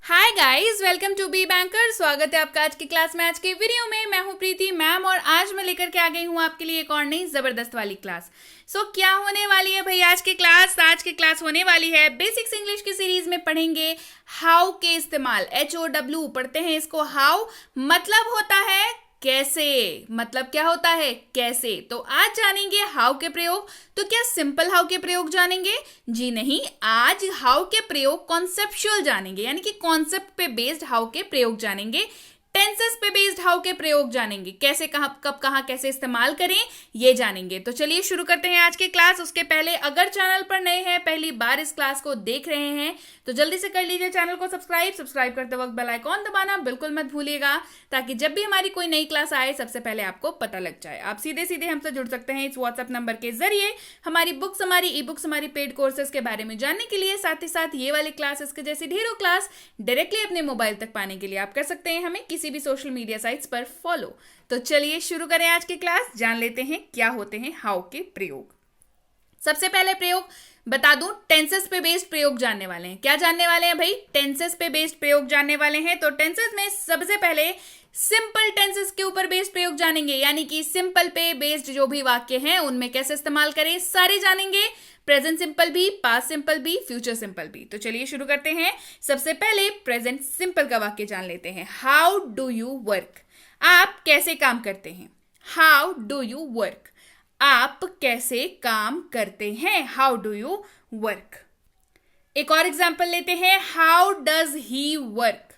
Hi guys, welcome to Be Banker. स्वागत है आपका आज की क्लास में। आज के वीडियो में मैं हूं प्रीति मैम और आज मैं लेकर के आ गई हूं आपके लिए एक और नई जबरदस्त वाली क्लास। क्या होने वाली है भाई आज की क्लास? आज की क्लास होने वाली है बेसिक्स इंग्लिश की सीरीज में पढ़ेंगे हाउ के इस्तेमाल। HOW पढ़ते हैं इसको। हाउ मतलब होता है कैसे, मतलब क्या होता है कैसे। तो आज जानेंगे हाउ के प्रयोग। तो क्या सिंपल हाउ के प्रयोग जानेंगे? जी नहीं, आज हाउ के प्रयोग कॉन्सेप्चुअल जानेंगे, यानी कि कॉन्सेप्ट पे बेस्ड हाउ के प्रयोग जानेंगे। टेंसेस पे बेस्ड हाउ के प्रयोग जानेंगे, कैसे कहाँ कब कहाँ कैसे इस्तेमाल करें ये जानेंगे। तो चलिए शुरू करते हैं आज की क्लास। उसके पहले अगर चैनल पर नए हैं, पहली बार इस क्लास को देख रहे हैं, तो जल्दी से कर लीजिए चैनल को सब्सक्राइब करते वक्त बेल आइकॉन दबाना बिल्कुल मत भूलिएगा, ताकि जब भी हमारी कोई नई क्लास आए सबसे पहले आपको पता लग जाए। आप सीधे सीधे हमसे जुड़ सकते हैं इस व्हाट्सएप नंबर के जरिए हमारी बुक्स, हमारी ई बुक्स, हमारी पेड कोर्सेज के बारे में जानने के लिए। साथ ही साथ ये वाली क्लासेस के जैसी ढेरों क्लास डायरेक्टली अपने मोबाइल तक पाने के लिए आप कर सकते हैं हमें किसी भी सोशल मीडिया साइट्स पर फॉलो। तो चलिए शुरू करें आज की क्लास। जान लेते हैं क्या होते हैं हाउ के प्रयोग। सबसे पहले प्रयोग बता दूं, टेंसेस पे बेस्ड प्रयोग जानने वाले हैं। क्या जानने वाले हैं भाई? टेंसेस पे बेस्ड प्रयोग जानने वाले हैं। तो टेंसेस में सबसे पहले सिंपल टेंसेस के ऊपर बेस्ड प्रयोग जानेंगे, यानी कि सिंपल पे बेस्ड जो भी वाक्य हैं उनमें कैसे इस्तेमाल करें सारे जानेंगे। प्रेजेंट सिंपल भी, पास्ट सिंपल भी, फ्यूचर सिंपल भी। तो चलिए शुरू करते हैं। सबसे पहले प्रेजेंट सिंपल का वाक्य जान लेते हैं। How do you work? आप कैसे काम करते हैं? How do you work? आप कैसे काम करते हैं? How do you work? एक और एग्जाम्पल लेते हैं। How does he work?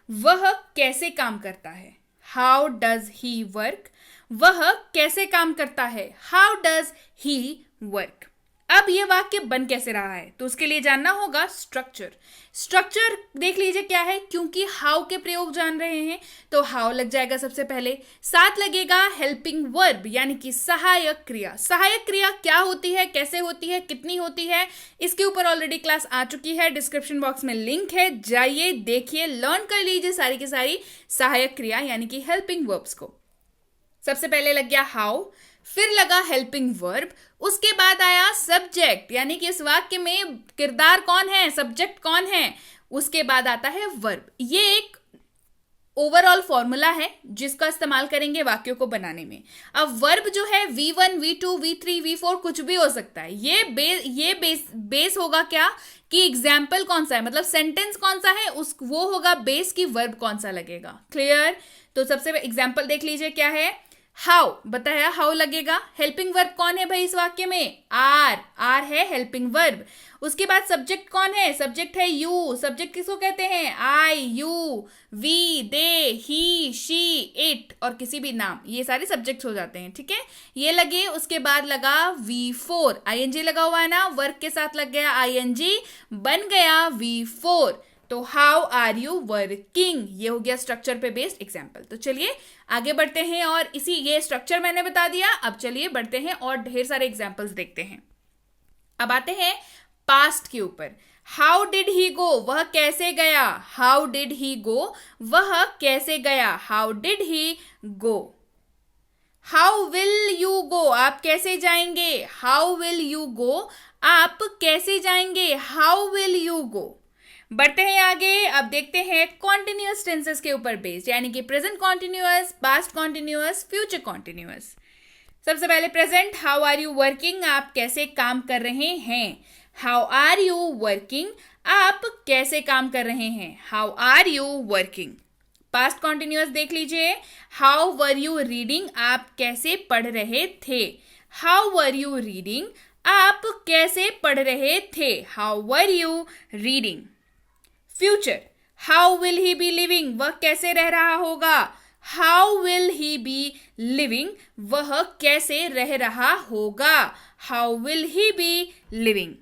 वह कैसे काम करता है? How does he work? वह कैसे काम करता है? How does he work? अब यह वाक्य बन कैसे रहा है, तो उसके लिए जानना होगा स्ट्रक्चर। स्ट्रक्चर देख लीजिए क्या है, क्योंकि हाउ के प्रयोग जान रहे हैं तो हाउ लग जाएगा सबसे पहले, साथ लगेगा हेल्पिंग वर्ब यानी कि सहायक क्रिया। सहायक क्रिया क्या होती है, कैसे होती है, कितनी होती है, इसके ऊपर ऑलरेडी क्लास आ चुकी है। डिस्क्रिप्शन बॉक्स में लिंक है, जाइए देखिए, लर्न कर लीजिए सारी की सारी सहायक क्रिया यानी कि हेल्पिंग वर्ब्स को। सबसे पहले लग गया हाउ, फिर लगा हेल्पिंग वर्ब, उसके बाद आया सब्जेक्ट यानी कि इस वाक्य में किरदार कौन है, सब्जेक्ट कौन है, उसके बाद आता है वर्ब। ये एक ओवरऑल फॉर्मूला है जिसका इस्तेमाल करेंगे वाक्यों को बनाने में। अब वर्ब जो है V1, V2, V3, V4 कुछ भी हो सकता है। ये बेस होगा क्या कि एग्जाम्पल कौन सा है, मतलब सेंटेंस कौन सा है, उस वो होगा बेस की वर्ब कौन सा लगेगा। क्लियर? तो सबसे एग्जाम्पल देख लीजिए क्या है। हाउ बताया, हाउ लगेगा। हेल्पिंग वर्ब कौन है भाई इस वाक्य में? आर है हेल्पिंग वर्ब। उसके बाद सब्जेक्ट कौन है? सब्जेक्ट है यू। सब्जेक्ट किसको कहते हैं? I, you, we, they, he, she, it और किसी भी नाम, ये सारे सब्जेक्ट्स हो जाते हैं। ठीक है, ये लगे। उसके बाद लगा V4, ING लगा हुआ है ना, वर्क के साथ लग गया ING, बन गया V4। तो हाउ आर यू वर्किंग, ये हो गया स्ट्रक्चर पे बेस्ड एग्जाम्पल। तो चलिए आगे बढ़ते हैं और इसी ये स्ट्रक्चर मैंने बता दिया। अब चलिए बढ़ते हैं और ढेर सारे एग्जाम्पल्स देखते हैं। अब आते हैं पास्ट के ऊपर। हाउ डिड ही गो? वह कैसे गया? हाउ डिड ही गो? वह कैसे गया? How did he go? How will you go? आप कैसे जाएंगे? How will you go? आप कैसे जाएंगे? How will you go? बढ़ते हैं आगे। अब देखते हैं कॉन्टिन्यूअस टेंसेस के ऊपर बेस्ड, यानी कि present continuous, past continuous, future continuous. सबसे पहले present, how are you working? आप कैसे काम कर रहे हैं? How are you working? आप कैसे काम कर रहे हैं? How are you working? Past continuous देख लीजिए। How were you reading? आप कैसे पढ़ रहे थे? How were you reading? आप कैसे पढ़ रहे थे? How were you reading? Future, how will he be living? वह कैसे रह रहा होगा? How will he be living? वह कैसे रह रहा होगा? How will he be living?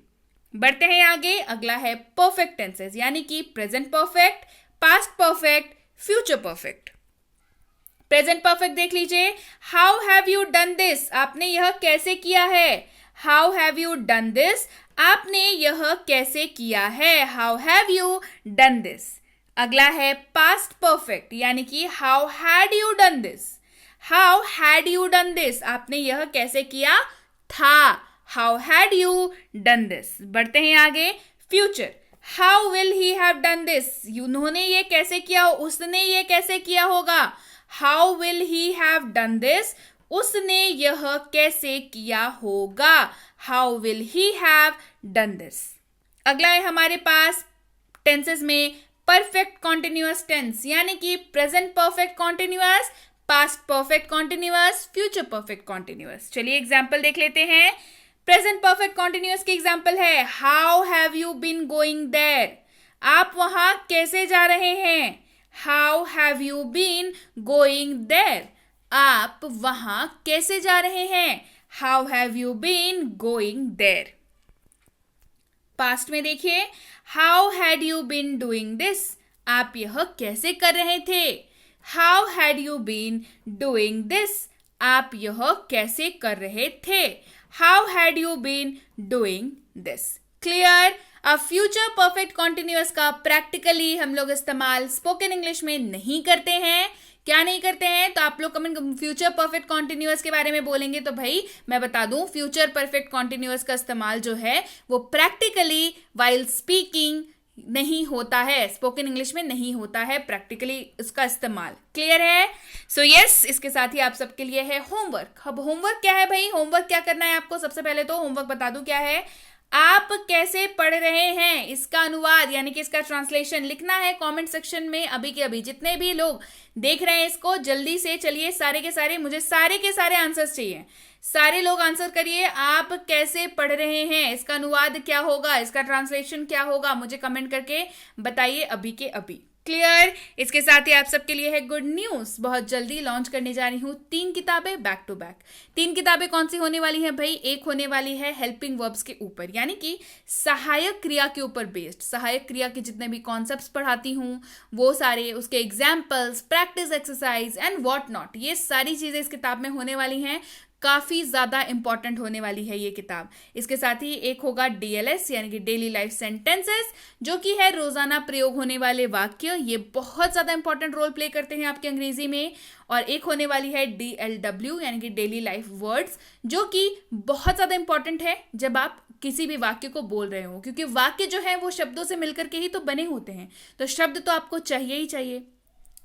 बढ़ते हैं आगे। अगला है परफेक्ट टेंसेस, यानी कि present perfect, past perfect, future perfect. Present perfect देख लीजिए। How have you done this? आपने यह कैसे किया है? How have you done this? आपने यह कैसे किया है? How have you done this? अगला है पास्ट परफेक्ट, यानी कि how had you done this? How had you done this? आपने यह कैसे किया था? How had you done this? बढ़ते हैं आगे। Future, how will he have done this, उन्होंने ये कैसे किया, उसने ये कैसे किया होगा. How will he have done this, उसने यह कैसे किया होगा. How will he have done this. अगला है हमारे पास टेंसेस में परफेक्ट कॉन्टिन्यूअस टेंस, यानी कि present perfect continuous, past perfect continuous, future perfect continuous. चलिए एग्जाम्पल देख लेते हैं. प्रेजेंट परफेक्ट कॉन्टिन्यूअस की एग्जाम्पल है how have you been going there, आप वहां कैसे जा रहे हैं. How have you been going there, आप वहां कैसे जा रहे हैं. How have you been going there. Past में देखिए how had you been doing this, आप यह कैसे कर रहे थे. How had you been doing this, आप यह कैसे कर रहे थे. How had you been doing this. Clear. अब फ्यूचर परफेक्ट कॉन्टिन्यूअस का प्रैक्टिकली हम लोग इस्तेमाल स्पोकन इंग्लिश में नहीं करते हैं. क्या नहीं करते हैं, तो आप लोग कमेंट फ्यूचर परफेक्ट कॉन्टिन्यूअस के बारे में बोलेंगे तो भाई मैं बता दूं फ्यूचर परफेक्ट कॉन्टिन्यूअस का इस्तेमाल जो है वो प्रैक्टिकली वाइल स्पीकिंग नहीं होता है, स्पोकन इंग्लिश में नहीं होता है प्रैक्टिकली उसका इस्तेमाल. क्लियर है. सो यस, इसके साथ ही आप सबके लिए है होमवर्क. अब होमवर्क क्या है भाई, होमवर्क क्या करना है आपको. सबसे पहले तो होमवर्क बता दूं क्या है. आप कैसे पढ़ रहे हैं इसका अनुवाद यानी कि इसका ट्रांसलेशन लिखना है कमेंट सेक्शन में अभी के अभी. जितने भी लोग देख रहे हैं इसको जल्दी से चलिए सारे के सारे, मुझे सारे के सारे आंसर्स चाहिए. सारे लोग आंसर करिए. आप कैसे पढ़ रहे हैं, इसका अनुवाद क्या होगा, इसका ट्रांसलेशन क्या होगा, मुझे कमेंट करके बताइए अभी के अभी. क्लियर. इसके साथ ही आप सबके लिए है गुड न्यूज. बहुत जल्दी लॉन्च करने जा रही हूँ 3 किताबें बैक टू बैक. 3 किताबें कौन सी होने वाली हैं भाई. एक होने वाली है हेल्पिंग वर्ब्स के ऊपर, यानी कि सहायक क्रिया के ऊपर बेस्ड. सहायक क्रिया के जितने भी कॉन्सेप्ट्स पढ़ाती हूँ वो सारे, उसके examples, practice exercise and what not, ये सारी चीजें इस किताब में होने वाली हैं. काफ़ी ज़्यादा इंपॉर्टेंट होने वाली है ये किताब. इसके साथ ही एक होगा DLS यानी कि डेली लाइफ सेंटेंसेस, जो कि है रोज़ाना प्रयोग होने वाले वाक्य. ये बहुत ज़्यादा इंपॉर्टेंट रोल प्ले करते हैं आपके अंग्रेजी में. और एक होने वाली है DLW यानी कि डेली लाइफ वर्ड्स, जो कि बहुत ज़्यादा इंपॉर्टेंट है जब आप किसी भी वाक्य को बोल रहे हो, क्योंकि वाक्य जो है वो शब्दों से मिलकर के ही तो बने होते हैं. तो शब्द तो आपको चाहिए ही चाहिए.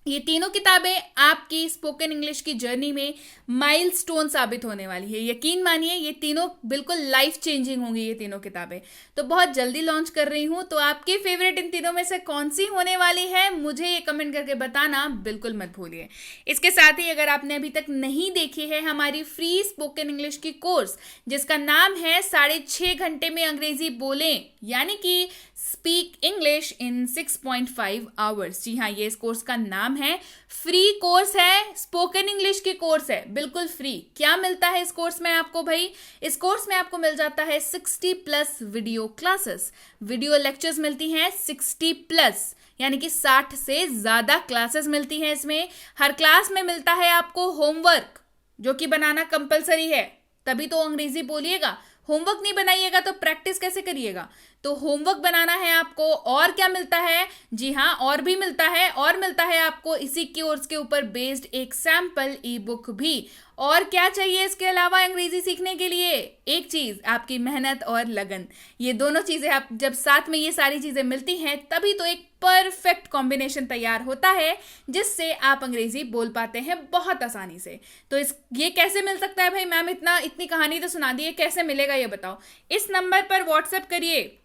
ये तीनों किताबें आपकी स्पोकन इंग्लिश की जर्नी में माइलस्टोन साबित होने वाली है. यकीन मानिए ये तीनों बिल्कुल लाइफ चेंजिंग होंगी ये तीनों किताबें. तो बहुत जल्दी लॉन्च कर रही हूँ. तो आपकी फेवरेट इन तीनों में से कौन सी होने वाली है मुझे ये कमेंट करके बताना बिल्कुल मत भूलिए. इसके साथ ही अगर आपने अभी तक नहीं देखी है हमारी फ्री स्पोकन इंग्लिश की कोर्स जिसका नाम है 6.5 घंटे में अंग्रेजी बोलें, यानी कि स्पीक इंग्लिश इन 6.5 आवर्स. जी हाँ, ये इस कोर्स का नाम है. फ्री कोर्स है, स्पोकन इंग्लिश की कोर्स है, बिल्कुल फ्री. क्या मिलता है इस कोर्स में आपको भाई. इस कोर्स में आपको मिल जाता है 60+ वीडियो क्लासेस. वीडियो लेक्चर्स मिलती हैं 60+, यानी कि 60 से ज्यादा क्लासेस मिलती हैं इसमें. हर क्लास में मिलता है आपको होमवर्क जो कि बनाना कंपलसरी है, तभी तो अंग्रेजी बोलिएगा. होमवर्क नहीं बनाइएगा तो प्रैक्टिस कैसे करिएगा. तो होमवर्क बनाना है आपको. और क्या मिलता है, जी हाँ और भी मिलता है. और मिलता है आपको इसी कोर्स के ऊपर बेस्ड एक सैंपल ई बुक भी. और क्या चाहिए इसके अलावा अंग्रेजी सीखने के लिए, एक चीज आपकी मेहनत और लगन. ये दोनों चीजें आप जब साथ में ये सारी चीजें मिलती हैं तभी तो एक परफेक्ट कॉम्बिनेशन तैयार होता है जिससे आप अंग्रेजी बोल पाते हैं बहुत आसानी से. तो ये कैसे मिल सकता है भाई. मैम इतनी कहानी तो सुना दी है, कैसे मिलेगा ये बताओ. इस नंबर पर व्हाट्सएप करिए,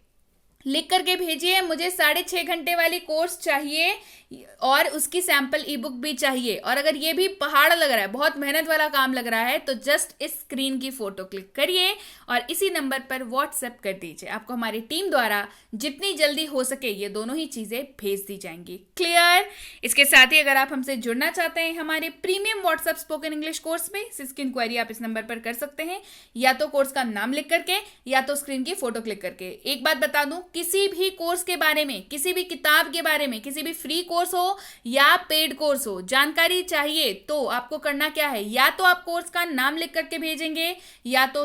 लिख करके भेजिए मुझे 6.5 घंटे वाली कोर्स चाहिए और उसकी सैंपल ई बुक भी चाहिए. और अगर ये भी पहाड़ लग रहा है, बहुत मेहनत वाला काम लग रहा है, तो जस्ट इस स्क्रीन की फोटो क्लिक करिए और इसी नंबर पर व्हाट्सएप कर दीजिए. आपको हमारी टीम द्वारा जितनी जल्दी हो सके ये दोनों ही चीजें भेज दी जाएंगी. क्लियर. इसके साथ ही अगर आप हमसे जुड़ना चाहते हैं हमारे premium WhatsApp spoken English course में, इसकी इंक्वायरी आप इस नंबर पर कर सकते हैं, या तो कोर्स का नाम लिख करके या तो स्क्रीन की फोटो क्लिक करके. एक बात बता दूं, किसी भी कोर्स के बारे में, किसी भी किताब के बारे में, किसी भी फ्री कोर्स हो या पेड कोर्स हो, जानकारी चाहिए तो आपको करना क्या है, या तो आप कोर्स का नाम लिख करके भेजेंगे या तो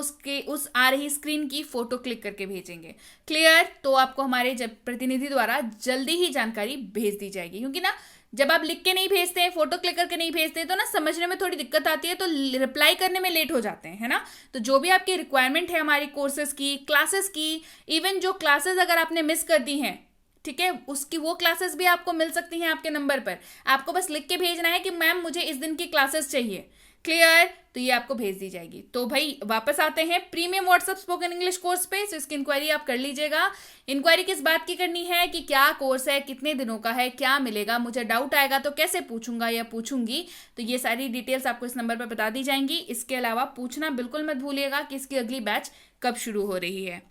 उस आ रही स्क्रीन की फोटो क्लिक करके भेजेंगे. क्लियर. तो आपको हमारे जब प्रतिनिधि द्वारा जल्दी ही जानकारी भेज दी जाएगी, क्योंकि ना जब आप लिख के नहीं भेजते हैं, फोटो क्लिक करके नहीं भेजते तो ना समझने में थोड़ी दिक्कत आती है, तो रिप्लाई करने में लेट हो जाते हैं, है ना. तो जो भी आपकी रिक्वायरमेंट है हमारी कोर्सेज की, क्लासेस की, इवन जो क्लासेस अगर आपने मिस कर दी हैं ठीक है, उसकी वो क्लासेस भी आपको मिल सकती हैं आपके नंबर पर। आपको बस लिख के भेजना है कि मैम मुझे इस दिन की क्लासेस चाहिए। क्लियर? तो ये आपको भेज दी जाएगी। तो भाई वापस आते हैं premium WhatsApp spoken English course पे। तो इसकी इंक्वायरी आप कर लीजिएगा। इंक्वायरी किस बात की करनी है कि क्या कोर्स है, कितने दिनों का है, क्या मिलेगा, मुझे डाउट आएगा तो कैसे पूछूंगा या पूछूंगी, तो ये सारी डिटेल्स आपको इस नंबर पर बता दी जाएंगी। इसके अलावा पूछना बिल्कुल मत भूलिएगा कि इसकी अगली बैच कब शुरू हो रही है।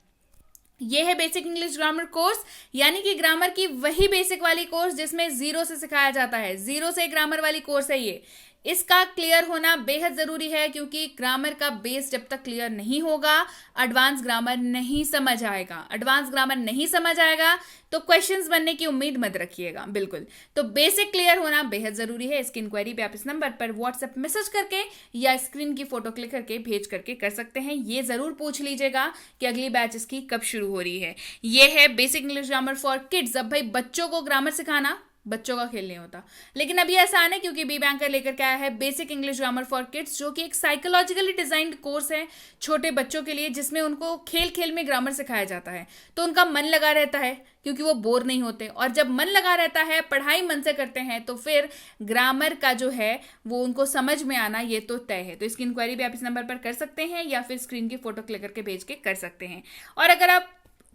ये है बेसिक इंग्लिश ग्रामर कोर्स, यानी कि ग्रामर की वही बेसिक वाली कोर्स जिसमें जीरो से सिखाया जाता है। जीरो से ग्रामर वाली कोर्स है ये। इसका क्लियर होना बेहद जरूरी है, क्योंकि ग्रामर का बेस जब तक क्लियर नहीं होगा एडवांस ग्रामर नहीं समझ आएगा। एडवांस ग्रामर नहीं समझ आएगा तो क्वेश्चंस बनने की उम्मीद मत रखिएगा, बिल्कुल। तो बेसिक क्लियर होना बेहद जरूरी है। इसकी इंक्वायरी भी आप इस नंबर पर व्हाट्सएप मैसेज करके या स्क्रीन की फोटो क्लिक करके भेज करके कर सकते हैं। ये जरूर पूछ लीजिएगा कि अगली बैच इसकी कब शुरू हो रही है। ये है basic English grammar for kids. अब भाई बच्चों को ग्रामर सिखाना बच्चों का खेल नहीं होता, लेकिन अब ये आसान है क्योंकि बी बैंकर लेकर के आया है basic English grammar for kids, जो कि एक साइकोलॉजिकली डिजाइंड कोर्स है छोटे बच्चों के लिए, जिसमें उनको खेल खेल में ग्रामर सिखाया जाता है। तो उनका मन लगा रहता है क्योंकि वो बोर नहीं होते, और जब मन लगा रहता है, पढ़ाई मन से करते हैं, तो फिर ग्रामर का जो है वो उनको समझ में आना ये तो तय है। तो इसकी इंक्वायरी भी आप इस नंबर पर कर सकते हैं या फिर स्क्रीन की फोटो क्लिक करके भेज के कर सकते हैं। और अगर आप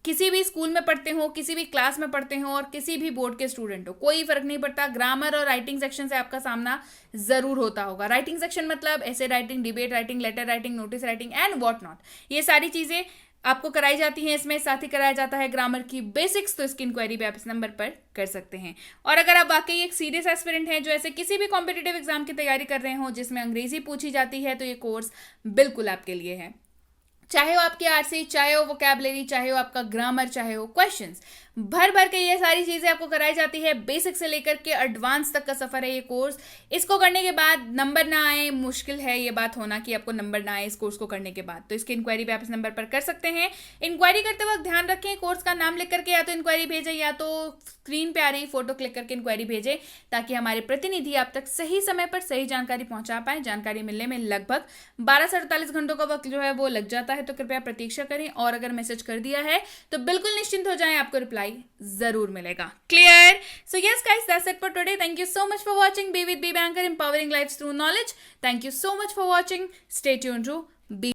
किसी भी स्कूल में पढ़ते हो, किसी भी क्लास में पढ़ते हो और किसी भी बोर्ड के स्टूडेंट हो, कोई फर्क नहीं पड़ता, ग्रामर और राइटिंग सेक्शन से आपका सामना जरूर होता होगा। राइटिंग सेक्शन मतलब ऐसे writing, debate writing, letter writing, notice writing and what not, ये सारी चीजें आपको कराई जाती हैं इसमें। साथ ही कराया जाता है ग्रामर की बेसिक्स। तो इसकी इंक्वायरी भी आप इस नंबर पर कर सकते हैं। और अगर आप वाकई एक सीरियस एस्पिरेंट हैं जो ऐसे किसी भी कॉम्पिटिटिव एग्जाम की तैयारी कर रहे हो जिसमें अंग्रेजी पूछी जाती है, तो ये कोर्स बिल्कुल आपके लिए है। चाहे वो आपकी आरसी, चाहे वो वोकैबुलरी, चाहे वो आपका ग्रामर, चाहे वो क्वेश्चंस, भर भर के ये सारी चीजें आपको कराई जाती है। बेसिक से लेकर के एडवांस तक का सफर है ये कोर्स। इसको करने के बाद नंबर ना आए, मुश्किल है ये बात होना कि आपको नंबर ना आए इस कोर्स को करने के बाद। तो इसकी इंक्वायरी भी आप इस नंबर पर कर सकते हैं। इंक्वायरी करते वक्त ध्यान रखें, कोर्स का नाम लिख करके या तो इंक्वायरी भेजें या तो स्क्रीन पे आ रही फोटो क्लिक करके इंक्वायरी भेजें, ताकि हमारे प्रतिनिधि आप तक सही समय पर सही जानकारी पहुंचा पाए। जानकारी मिलने में लगभग 12 से 48 घंटों का वक्त जो है वो लग जाता है, तो कृपया प्रतीक्षा करें। और अगर मैसेज कर दिया है तो बिल्कुल निश्चिंत हो जाएं, आपको रिप्लाई जरूर मिलेगा। Clear? So yes guys, that's it for today. Thank you so much for watching be with Be Banker, empowering lives through knowledge. Thank you so much for watching. Stay tuned to B